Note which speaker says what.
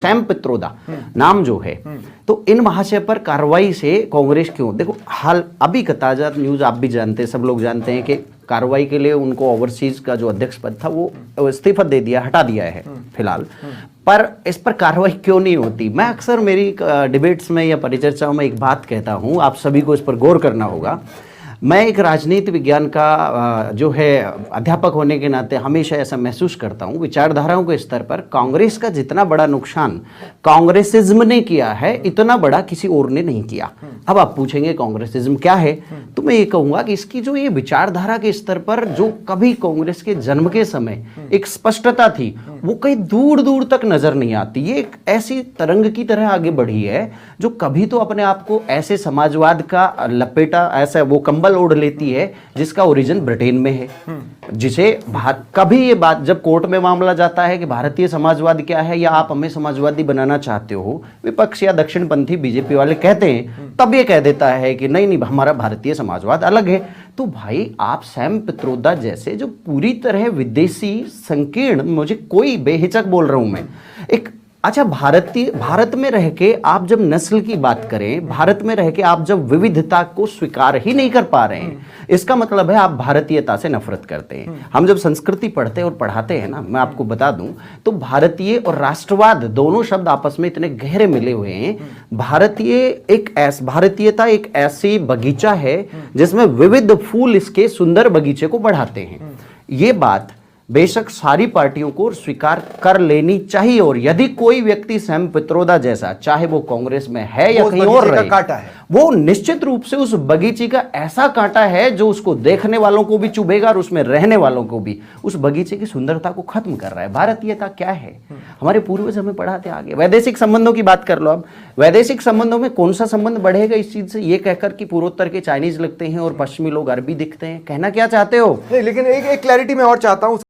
Speaker 1: Sam Pitroda नाम जो है, तो इन महाशय पर कार्रवाई से कांग्रेस क्यों, देखो हाल अभी का ताजा न्यूज आप भी जानते हैं, सब लोग जानते हैं कि कार्रवाई के लिए उनको ओवरसीज का जो अध्यक्ष पद था वो इस्तीफा दे दिया, हटा दिया है फिलहाल। पर इस पर कार्रवाई क्यों नहीं होती? मैं अक्सर मेरी डिबेट्स में या परिचर्चाओं में एक बात कहता हूं, आप सभी को इस पर गौर करना होगा। मैं एक राजनीति विज्ञान का जो है अध्यापक होने के नाते हमेशा ऐसा महसूस करता हूं, विचारधाराओं के स्तर पर कांग्रेस का जितना बड़ा नुकसान कांग्रेसिज्म ने किया है, इतना बड़ा किसी और ने नहीं किया। अब आप पूछेंगे कांग्रेसिज्म क्या है, तो मैं ये कहूंगा कि इसकी जो ये विचारधारा के स्तर पर जो कभी कांग्रेस के जन्म के समय एक स्पष्टता थी, वो कहीं दूर दूर तक नजर नहीं आती। ये एक ऐसी तरंग की तरह आगे बढ़ी है जो कभी तो अपने आप को ऐसे समाजवाद का लपेटा, ऐसा वो कंबल ओढ़ लेती है जिसका ओरिजिन ब्रिटेन में है, जिसे कभी ये बात जब कोर्ट में मामला जाता है कि भारतीय समाजवाद क्या है या आप हमें समाजवादी बनाना चाहते हो, विपक्ष या दक्षिणपंथी बीजेपी वाले कहते हैं, तब ये कह देता है कि नहीं नहीं हमारा भारतीय समाजवाद अलग है। तो भाई आप सैम पित्रोदा जैसे जो पूरी तरह विदेशी संकीर्ण, मुझे कोई बेहिचक बोल रहा हूं मैं, एक अच्छा भारत में रह के आप जब नस्ल की बात करें, भारत में रह के आप जब विविधता को स्वीकार ही नहीं कर पा रहे हैं, इसका मतलब है आप भारतीयता से नफरत करते हैं। हम जब संस्कृति पढ़ते हैं और पढ़ाते हैं ना, मैं आपको बता दूं, तो भारतीय और राष्ट्रवाद दोनों शब्द आपस में इतने गहरे मिले हुए हैं। भारतीयता एक ऐसी बगीचा है जिसमें विविध फूल इसके सुंदर बगीचे को बढ़ाते हैं। ये बात बेशक सारी पार्टियों को स्वीकार कर लेनी चाहिए, और यदि कोई व्यक्ति सैम पित्रोदा जैसा, चाहे वो कांग्रेस में है या कहीं और रहे,
Speaker 2: कांटा है,
Speaker 1: वो निश्चित रूप से उस बगीचे का ऐसा कांटा है जो उसको देखने वालों को भी चुभेगा और उसमें रहने वालों को भी। उस बगीचे की सुंदरता को खत्म कर रहा है। भारतीयता क्या है? हमारे पूर्वज हमें पढ़ाते आगे। वैदेशिक संबंधों की बात कर लो अब, वैदेशिक संबंधों में कौन सा संबंध बढ़ेगा इस चीज से, ये कहकर कि पूर्वोत्तर के चाइनीज लगते हैं और पश्चिमी लोग अरबी दिखते हैं? कहना क्या चाहते हो?
Speaker 2: नहीं, लेकिन एक क्लैरिटी मैं और चाहता हूं।